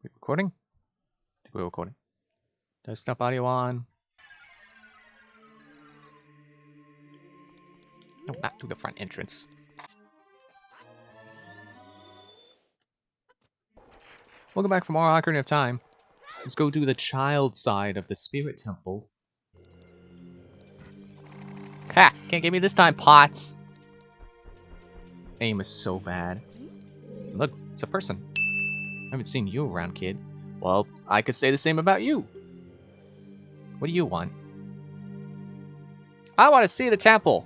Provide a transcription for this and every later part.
We recording? I think we're recording. Desktop audio on. No, not through the front entrance. Welcome back from our Ocarina of Time. Let's go do the child side of the Spirit Temple. Ha! Can't get me this time, Potts! Aim is so bad. Look, it's a person. I haven't seen you around, kid. Well, I could say the same about you. What do you want? I want to see the temple.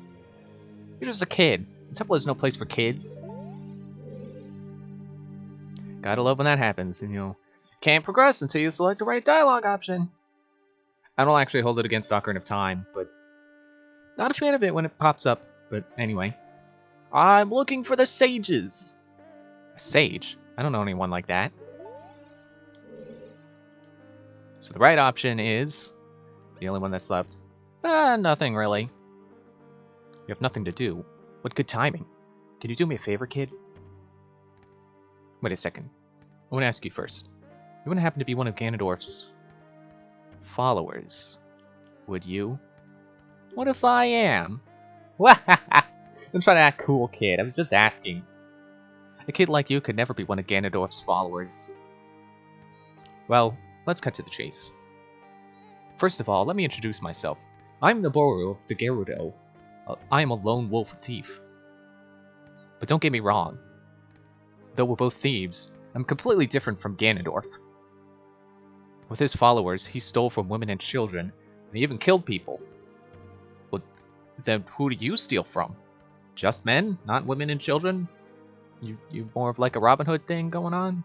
You're just a kid. The temple is no place for kids. Gotta love when that happens, and can't progress until you select the right dialogue option. I don't actually hold it against Ocarina of Time, but not a fan of it when it pops up. But anyway, I'm looking for the sages. A sage? I don't know anyone like that. So the right option is the only one that's left. Nothing really. You have nothing to do. What good timing. Can you do me a favor, kid? Wait a second. I want to ask you first. You wouldn't happen to be one of Ganondorf's followers, would you? What if I am? I'm trying to act cool, kid. I was just asking. A kid like you could never be one of Ganondorf's followers. Well, let's cut to the chase. First of all, let me introduce myself. I'm Noboru of the Gerudo. I am a lone wolf thief. But don't get me wrong. Though we're both thieves, I'm completely different from Ganondorf. With his followers, he stole from women and children, and he even killed people. Well, then who do you steal from? Just men, not women and children? You more of like a Robin Hood thing going on?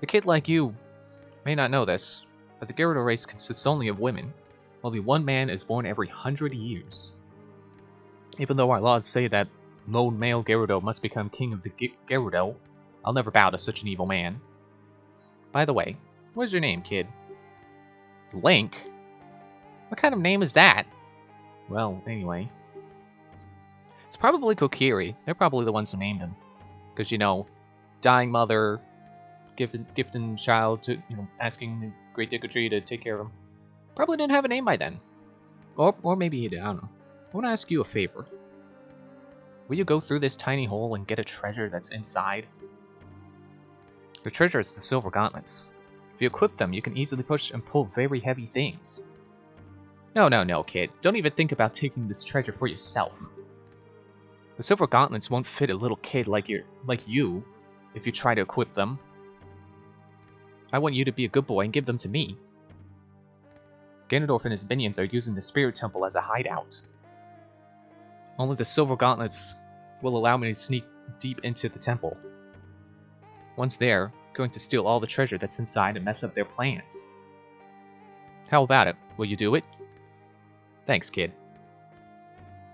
A kid like you may not know this, but the Gerudo race consists only of women. Only one man is born every 100 years. Even though our laws say that lone male Gerudo must become king of the Gerudo, I'll never bow to such an evil man. By the way, what's your name, kid? Link? What kind of name is that? Well, anyway. It's probably Kokiri. They're probably the ones who named him. Because, dying mother, gifting child to, asking the Great Deku Tree to take care of him. Probably didn't have a name by then. Or maybe he did, I don't know. I want to ask you a favor. Will you go through this tiny hole and get a treasure that's inside? The treasure is the silver gauntlets. If you equip them, you can easily push and pull very heavy things. No, kid. Don't even think about taking this treasure for yourself. The silver gauntlets won't fit a little kid like you if you try to equip them. I want you to be a good boy and give them to me. Ganondorf and his minions are using the Spirit Temple as a hideout. Only the silver gauntlets will allow me to sneak deep into the temple. Once there, I'm going to steal all the treasure that's inside and mess up their plans. How about it? Will you do it? Thanks, kid.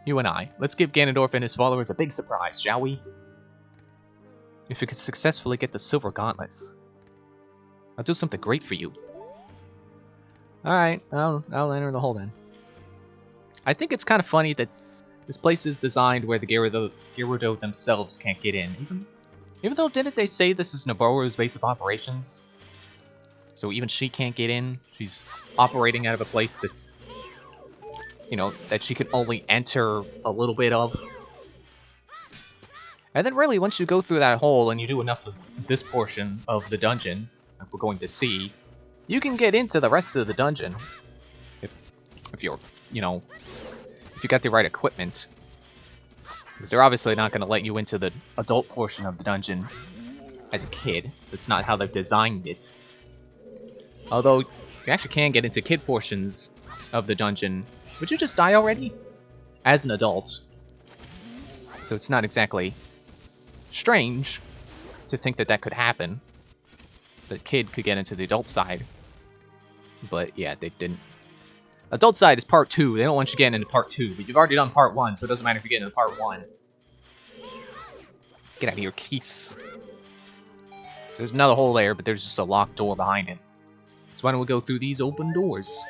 You and I, let's give Ganondorf and his followers a big surprise, shall we? If you could successfully get the silver gauntlets, I'll do something great for you. Alright, I'll enter the hole then. I think it's kind of funny that this place is designed where the Gerudo themselves can't get in. Even though, didn't they say this is Noboru's base of operations? So even she can't get in. She's operating out of a place that's, that she can only enter a little bit of. And then really, once you go through that hole and you do enough of this portion of the dungeon, like we're going to see, you can get into the rest of the dungeon. If you're, if you got the right equipment. Because they're obviously not going to let you into the adult portion of the dungeon as a kid. That's not how they've designed it. Although, you actually can get into kid portions of the dungeon. Would you just die already? As an adult. So it's not exactly strange to think that that could happen. The kid could get into the adult side. But yeah, they didn't. Adult side is part 2. They don't want you getting into part 2. But you've already done part 1, so it doesn't matter if you get into part 1. Get out of here, Keese. So there's another hole there, but there's just a locked door behind it. So why don't we go through these open doors?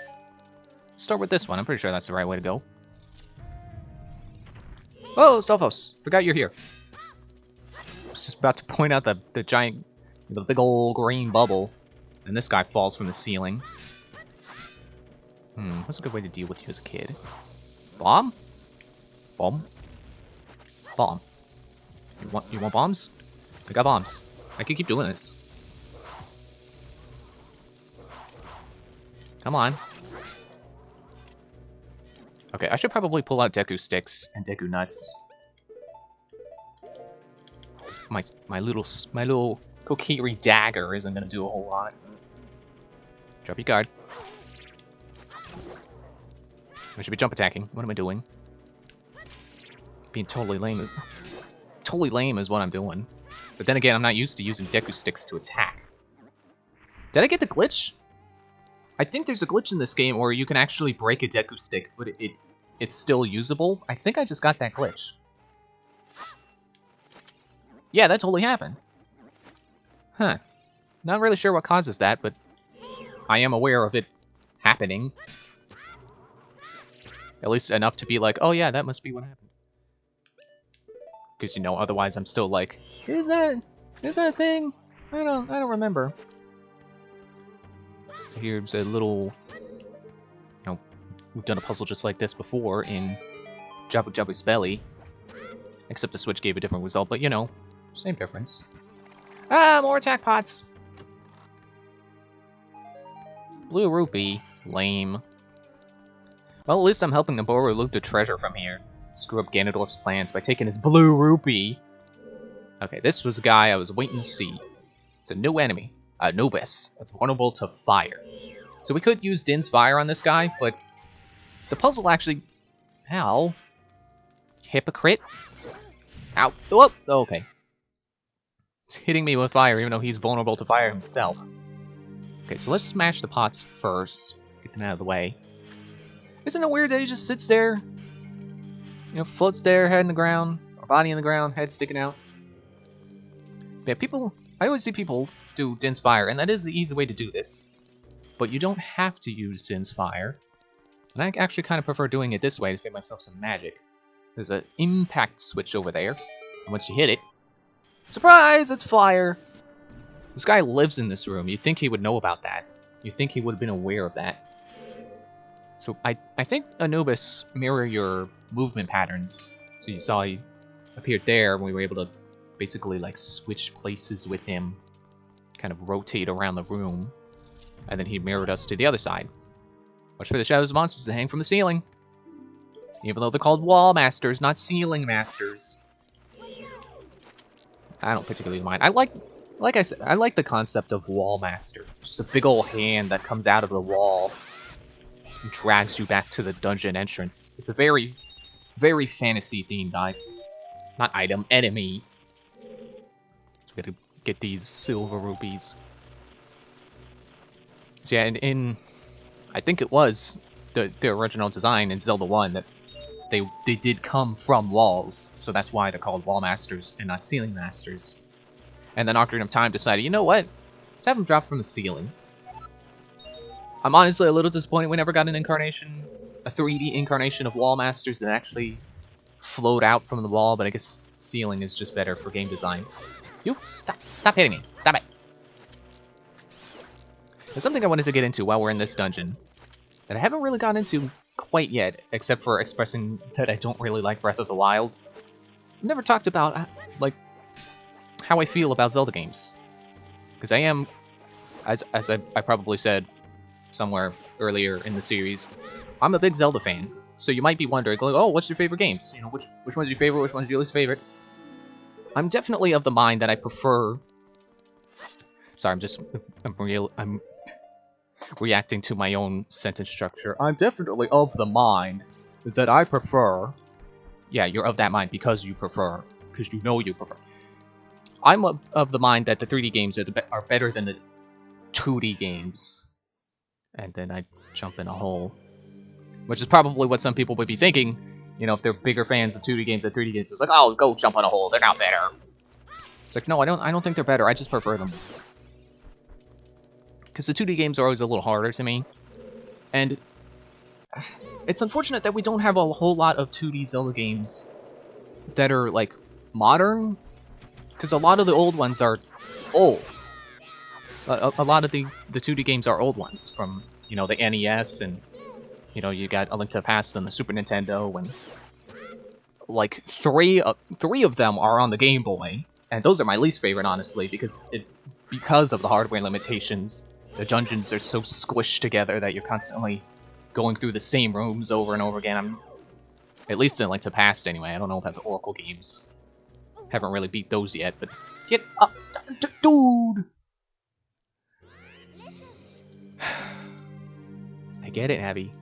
Let's start with this one. I'm pretty sure that's the right way to go. Oh, Stalfos. Forgot you're here. I was just about to point out the giant With a big old green bubble. And this guy falls from the ceiling. What's a good way to deal with you as a kid? Bomb? Bomb? Bomb. You want bombs? I got bombs. I can keep doing this. Come on. Okay, I should probably pull out Deku sticks and Deku nuts. My little Kokiri dagger isn't gonna do a whole lot. Drop your guard. I should be jump attacking. What am I doing? Being totally lame. Totally lame is what I'm doing. But then again, I'm not used to using Deku sticks to attack. Did I get the glitch? I think there's a glitch in this game where you can actually break a Deku stick, but it's still usable. I think I just got that glitch. Yeah, that totally happened. Huh. Not really sure what causes that, but I am aware of it happening. At least enough to be like, oh yeah, that must be what happened. Because, you know, otherwise I'm still like, is that a thing? I don't remember. So here's a little, you know, we've done a puzzle just like this before in Jabu Jabu's Belly. Except the switch gave a different result, but you know, same difference. Ah, more attack pots! Blue rupee. Lame. Well, at least I'm helping Naboru loot the treasure from here. Screw up Ganondorf's plans by taking his blue rupee. Okay, this was a guy I was waiting to see. It's a new enemy. Anubis. That's vulnerable to fire. So we could use Din's fire on this guy, but the puzzle actually... Ow. Hypocrite? Ow. Whoop. Oh, okay. It's hitting me with fire, even though he's vulnerable to fire himself. Okay, so let's smash the pots first. Get them out of the way. Isn't it weird that he just sits there? You know, floats there, head in the ground, or body in the ground, head sticking out. Yeah, people... I always see people do Din's fire, and that is the easy way to do this. But you don't have to use Din's fire. And I actually kind of prefer doing it this way to save myself some magic. There's an impact switch over there. And once you hit it... Surprise! It's fire! This guy lives in this room. You'd think he would know about that. You'd think he would have been aware of that. So I think Anubis mirror your movement patterns. So you saw he appeared there when we were able to basically like switch places with him. Kind of rotate around the room. And then he mirrored us to the other side. Watch for the shadows of monsters that hang from the ceiling. Even though they're called wall masters, not ceiling masters. I don't particularly mind. Like I said, I like the concept of wall master. Just a big old hand that comes out of the wall and drags you back to the dungeon entrance. It's a very, very fantasy-themed not item, enemy. So we gotta get these silver rupees. So yeah, in I think it was the original design in Zelda 1 that they did come from walls, so that's why they're called wall masters and not ceiling masters. And then Ocarina of Time decided, you know what? Let's have them drop from the ceiling. I'm honestly a little disappointed we never got an incarnation, a 3D incarnation of wall masters that actually float out from the wall, but I guess ceiling is just better for game design. You stop hitting me. Stop it. There's something I wanted to get into while we're in this dungeon that I haven't really gotten into quite yet, except for expressing that I don't really like Breath of the Wild. I've never talked about, like, how I feel about Zelda games. Because I am, as I probably said somewhere earlier in the series, I'm a big Zelda fan. So you might be wondering, like, oh, what's your favorite games? You know, which one's your favorite, which one's your least favorite? I'm definitely of the mind that I prefer... Sorry, I'm reacting to my own sentence structure. I'm definitely of the mind that I prefer... Yeah, you're of that mind because you prefer. Because you know you prefer. I'm of the mind that the 3D games are better than the 2D games. And then I jump in a hole. Which is probably what some people would be thinking. You know, if they're bigger fans of 2D games than 3D games. It's like, oh, go jump in a hole. They're not better. It's like, no, I don't think they're better. I just prefer them. Because the 2D games are always a little harder to me. And it's unfortunate that we don't have a whole lot of 2D Zelda games that are, like, modern. Because a lot of the old ones are old. A lot of the 2D games are old ones from, you know, the NES, and, you know, you got A Link to the Past on the Super Nintendo, and like three of them are on the Game Boy, and those are my least favorite, honestly, because of the hardware limitations. The dungeons are so squished together that you're constantly going through the same rooms over and over again. At least in Link to the Past, anyway. I don't know about the Oracle games. Haven't really beat those yet, but get up, dude. I get it, Abby.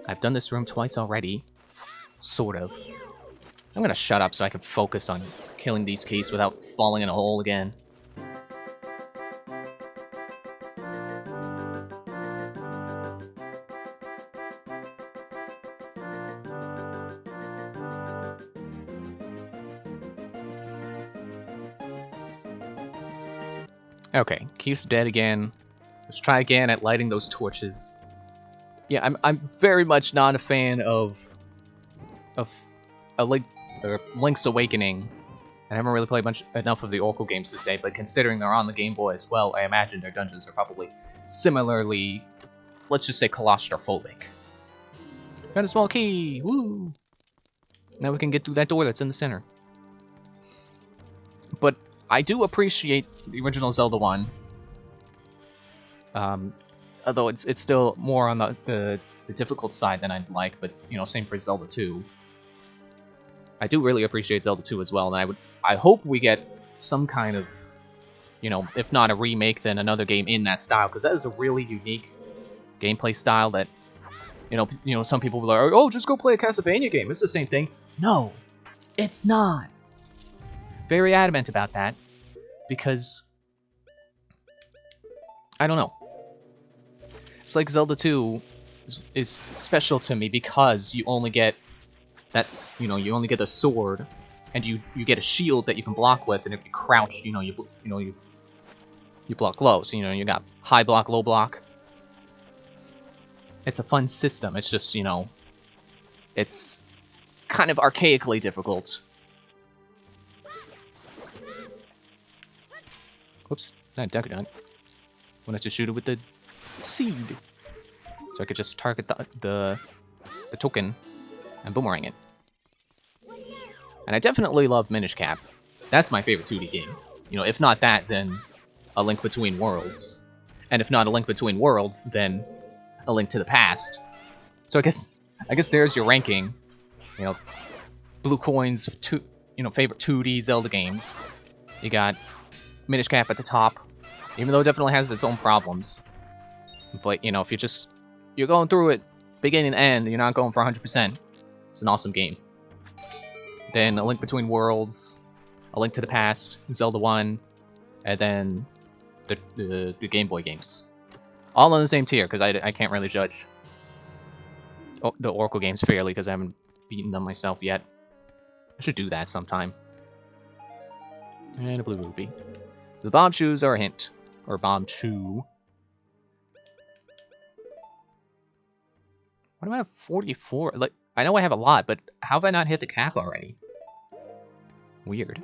I've done this room twice already. Sort of. I'm gonna shut up so I can focus on killing these keys without falling in a hole again. Okay, Keith's dead again. Let's try again at lighting those torches. Yeah, I'm very much not a fan of Link's Awakening. I haven't really played enough of the Oracle games to say, but considering they're on the Game Boy as well, I imagine their dungeons are probably similarly, let's just say, claustrophobic. Got a small key! Woo! Now we can get through that door that's in the center. But I do appreciate the original Zelda 1. Although it's still more on the difficult side than I'd like, but, you know, same for Zelda 2. I do really appreciate Zelda 2 as well, and I hope we get some kind of, you know, if not a remake, then another game in that style, because that is a really unique gameplay style that, you know, some people will are like, oh, just go play a Castlevania game, it's the same thing. No, it's not. Very adamant about that, because, I don't know. It's like Zelda 2 is special to me because you only get you only get the sword, and you get a shield that you can block with, and if you crouch, you block low. So you got high block, low block. It's a fun system. It's just, it's kind of archaically difficult. Whoops, not duck duck. Wanted to shoot it with the seed, so I could just target the token and boomerang it. And I definitely love Minish Cap. That's my favorite 2D game. If not that, then A Link Between Worlds. And if not A Link Between Worlds, then A Link to the Past. So I guess there's your ranking. Blue Coin's favorite 2D Zelda games. You got Minish Cap at the top, even though it definitely has its own problems. But if you're going through it beginning to end, you're not going for 100%. It's an awesome game. Then A Link Between Worlds, A Link to the Past, Zelda 1, and then the Game Boy games. All on the same tier, because I can't really judge the Oracle games fairly, because I haven't beaten them myself yet. I should do that sometime. And a blue rupee. The bomb shoes are a hint. Or bomb shoe. Why do I have 44? Like, I know I have a lot, but how have I not hit the cap already? Weird.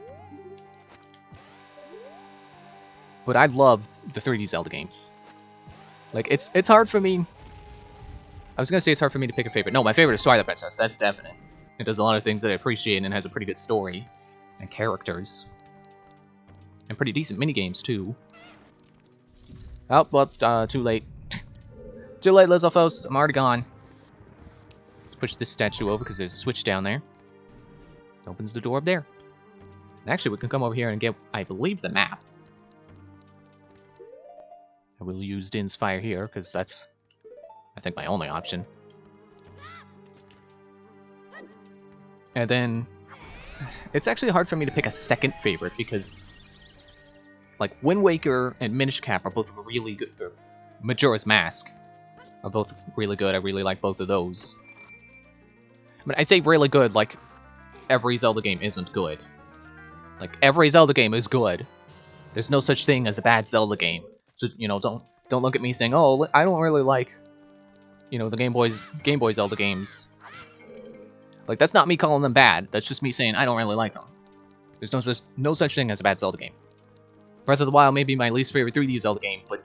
But I love the 3D Zelda games. Like, it's hard for me. I was gonna say it's hard for me to pick a favorite. No, my favorite is Twilight Princess. That's definite. It does a lot of things that I appreciate and has a pretty good story and characters and pretty decent minigames too. Oh, well, too late. Too late, Lizalfos. I'm already gone. Let's push this statue over because there's a switch down there. It opens the door up there. And actually, we can come over here and get, I believe, the map. I will use Din's Fire here because that's, I think, my only option. And then, it's actually hard for me to pick a second favorite because, like, Wind Waker and Minish Cap are both really good. Majora's Mask are both really good. I really like both of those. I mean, I say really good, like, every Zelda game isn't good. Like, every Zelda game is good. There's no such thing as a bad Zelda game. So, don't look at me saying, oh, I don't really like, the Game Boy Zelda games. Like, that's not me calling them bad. That's just me saying I don't really like them. There's no such thing as a bad Zelda game. Breath of the Wild may be my least favorite 3D Zelda game, but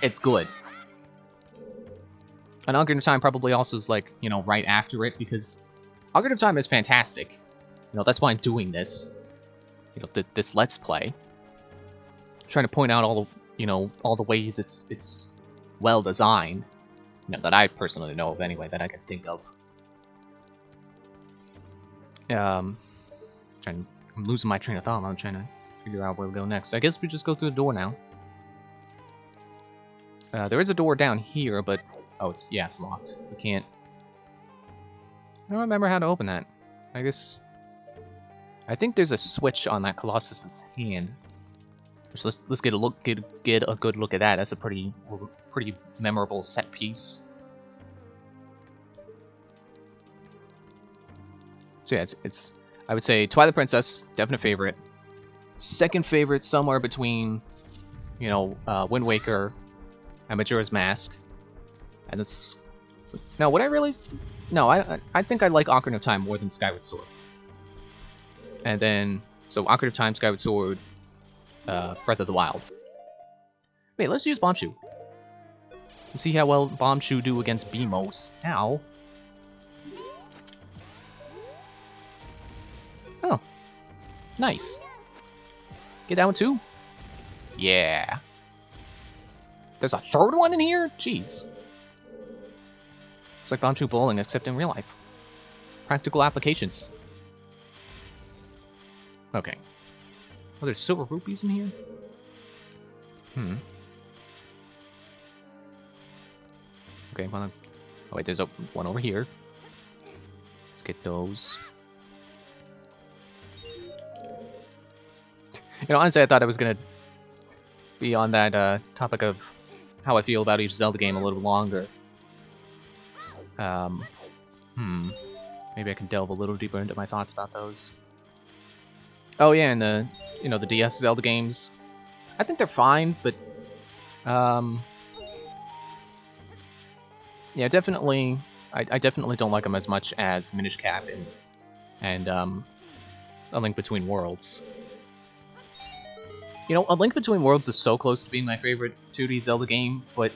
it's good. And Ocarina of Time probably also is like, you know, right after it, because Ocarina of Time is fantastic. You know, that's why I'm doing this. You know, this Let's Play. I'm trying to point out all the, you know, all the ways it's well designed. You know, that I personally know of anyway, that I can think of. I'm losing my train of thought. I'm trying to figure out where to go next. I guess we just go through the door now. There is a door down here, but oh, it's locked. We can't. I don't remember how to open that. I think there's a switch on that Colossus's hand. So let's get a look, get a good look at that. That's a pretty memorable set piece. So yeah, it's I would say Twilight Princess, definite favorite. Second favorite, somewhere between, you know, Wind Waker and Majora's Mask. And it's no, what I really no, I think I like Ocarina of Time more than Skyward Sword. And then so Ocarina of Time, Skyward Sword, Breath of the Wild. Wait, let's use Bombshell. Let's see how well Bombshell do against Beamos. Ow. Oh. Nice. Get that one too? Yeah. There's a third one in here? Jeez. It's like Bombshell Bowling, except in real life. Practical applications. Okay. Oh, there's silver rupees in here? Okay, hold on. Oh wait, there's one over here. Let's get those. You know, honestly, I thought I was gonna be on that topic of how I feel about each Zelda game a little longer. Maybe I can delve a little deeper into my thoughts about those. Oh yeah, and the the DS Zelda games, I think they're fine, but yeah, definitely, I definitely don't like them as much as Minish Cap and A Link Between Worlds. You know, A Link Between Worlds is so close to being my favorite 2D Zelda game, but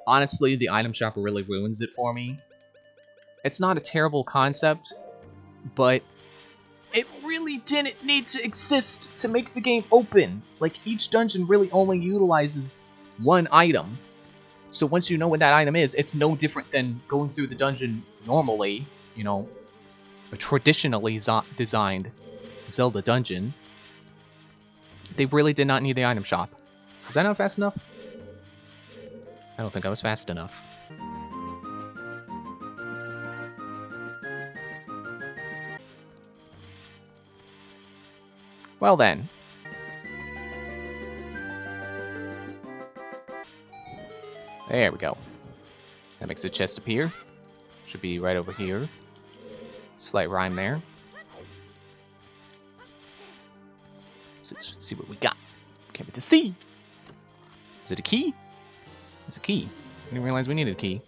honestly, the item shop really ruins it for me. It's not a terrible concept, but it really didn't need to exist to make the game open. Like, each dungeon really only utilizes one item. So once you know what that item is, it's no different than going through the dungeon normally, you know, a traditionally designed Zelda dungeon. They really did not need the item shop. Was that not fast enough? I don't think I was fast enough. Well then. There we go. That makes a chest appear. Should be right over here. Slight rhyme there. Let's see what we got. Can't wait to see. Is it a key? It's a key. I didn't realize we needed a key.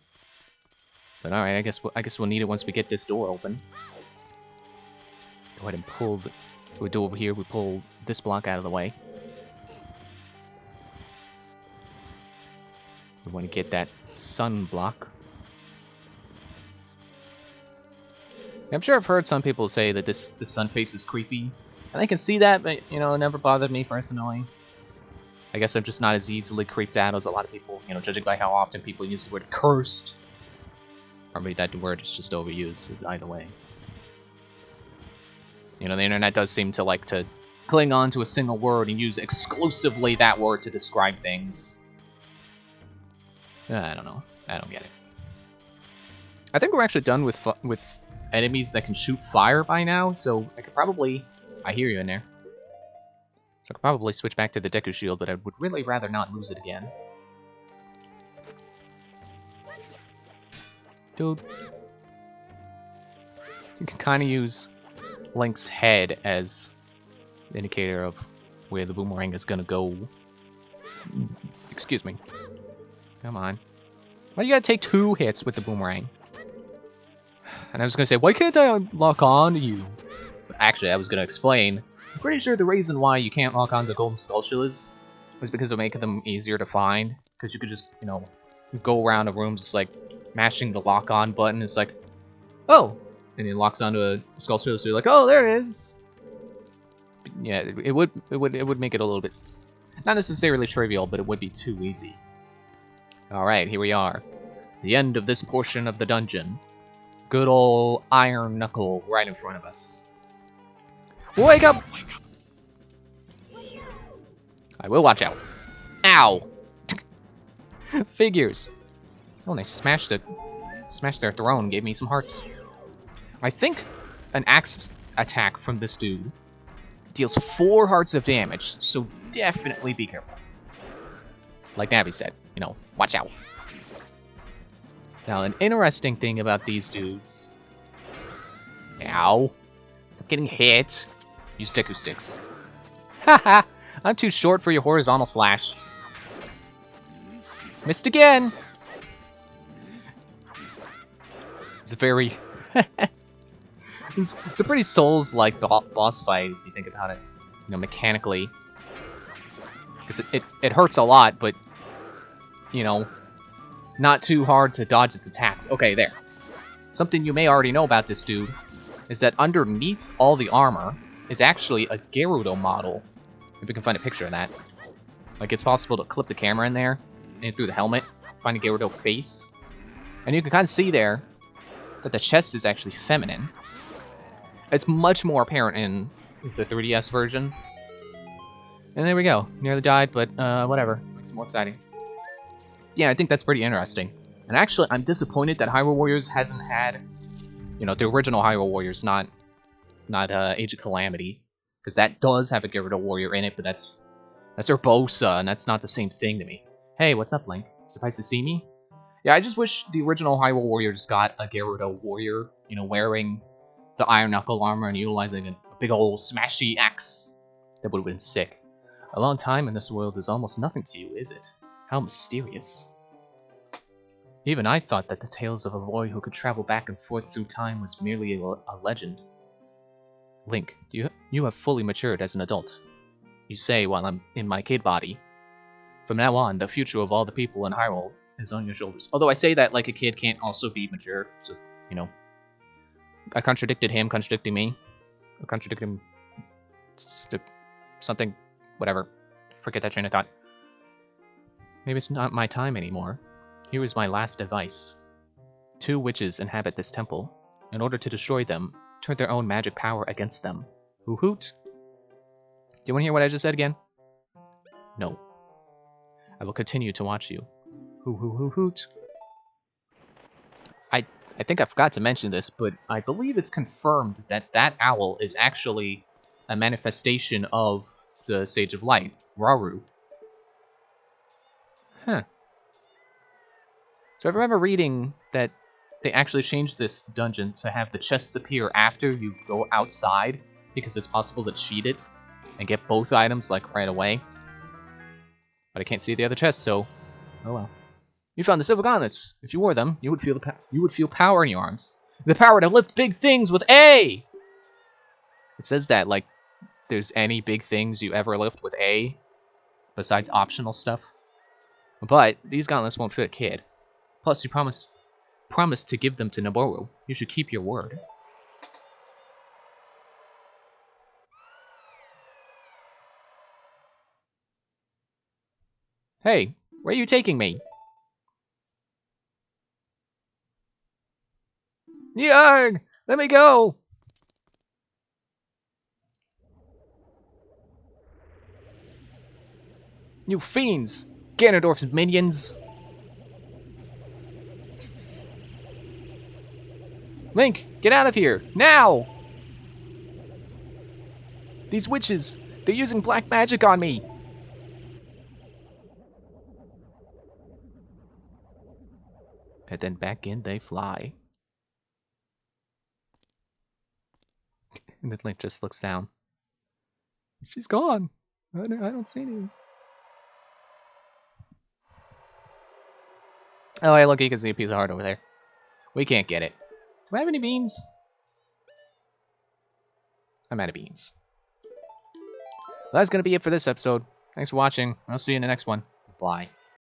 But all right, I guess we'll need it once we get this door open. Go ahead and pull the. We do over here. We pull this block out of the way. We want to get that sun block. I'm sure I've heard some people say that this sun face is creepy, and I can see that, but you know, it never bothered me personally. I guess I'm just not as easily creeped out as a lot of people, you know, judging by how often people use the word cursed. Or maybe that word is just overused, either way. You know, the internet does seem to like to cling on to a single word and use exclusively that word to describe things. I don't know. I don't get it. I think we're actually done with enemies that can shoot fire by now, so I could probably... I hear you in there. So I could probably switch back to the Deku Shield, but I would really rather not lose it again. Dude. You can kind of use Link's head as the indicator of where the boomerang is gonna go. Excuse me. Come on. Why do you gotta take 2 hits with the boomerang? And I was gonna say, why can't I lock on to you? But actually, I was gonna explain. I'm pretty sure the reason why you can't lock on to Golden Skulltulas was because of making them easier to find. Because you could just, you know, go around a room just like mashing the lock on button. It's like, oh, and it locks onto a sculpture, so you're like, oh, there it is. But yeah, it would make it a little bit, not necessarily trivial, but it would be too easy. All right, here we are, the end of this portion of the dungeon. Good old iron knuckle right in front of us. Wake up! I will watch out. Ow! Figures. Oh, and they smashed their throne, gave me some hearts. I think an axe attack from this dude deals 4 hearts of damage, so definitely be careful. Like Navi said, you know, watch out. Now, an interesting thing about these dudes... Ow. Stop getting hit. Use Deku Sticks. Haha! I'm too short for your horizontal slash. Missed again! It's a very... it's a pretty Souls-like boss fight, if you think about it. You know, mechanically. Because it hurts a lot, but... You know... Not too hard to dodge its attacks. Okay, there. Something you may already know about this dude is that underneath all the armor is actually a Gerudo model. If we can find a picture of that. Like, it's possible to clip the camera in there, and through the helmet, find a Gerudo face. And you can kind of see there that the chest is actually feminine. It's much more apparent in the 3DS version. And there we go. Nearly died, but whatever. Makes it more exciting. Yeah, I think that's pretty interesting. And actually, I'm disappointed that Hyrule Warriors hasn't had, you know, the original Hyrule Warriors, not Age of Calamity, because that does have a Gerudo Warrior in it, but that's Urbosa, and that's not the same thing to me. Hey, what's up, Link? Surprised to see me? Yeah, I just wish the original Hyrule Warriors got a Gerudo Warrior, you know, wearing the Iron Knuckle armor and utilizing a big old smashy axe. That would have been sick. A long time in this world is almost nothing to you, is it? How mysterious. Even I thought that the tales of a boy who could travel back and forth through time was merely a legend. Link, you have fully matured as an adult. You say while I'm in my kid body. From now on, the future of all the people in Hyrule is on your shoulders. Although I say that like a kid can't also be mature, so, you know. I contradicted him, contradicting me. I contradicted him... something... whatever. Forget that train of thought. Maybe it's not my time anymore. Here is my last advice. 2 witches inhabit this temple. In order to destroy them, turn their own magic power against them. Hoo hoot. Do you want to hear what I just said again? No. I will continue to watch you. Hoo hoo hoo hoot. I think I forgot to mention this, but I believe it's confirmed that that owl is actually a manifestation of the Sage of Light, Rauru. Huh. So I remember reading that they actually changed this dungeon to have the chests appear after you go outside, because it's possible to cheat it and get both items like right away. But I can't see the other chest, so oh well. You found the silver gauntlets. If you wore them, you would feel power in your arms. The power to lift big things with A. It says that like there's any big things you ever lift with A, besides optional stuff. But these gauntlets won't fit a kid. Plus, you promised to give them to Noboru. You should keep your word. Hey, where are you taking me? Yarg! Let me go! You fiends! Ganondorf's minions! Link, get out of here! Now! These witches! They're using black magic on me! And then back in they fly. And then Link just looks down. She's gone! I don't see anything. Oh, hey, look, you can see a piece of heart over there. We can't get it. Do I have any beans? I'm out of beans. Well, that's going to be it for this episode. Thanks for watching. I'll see you in the next one. Bye.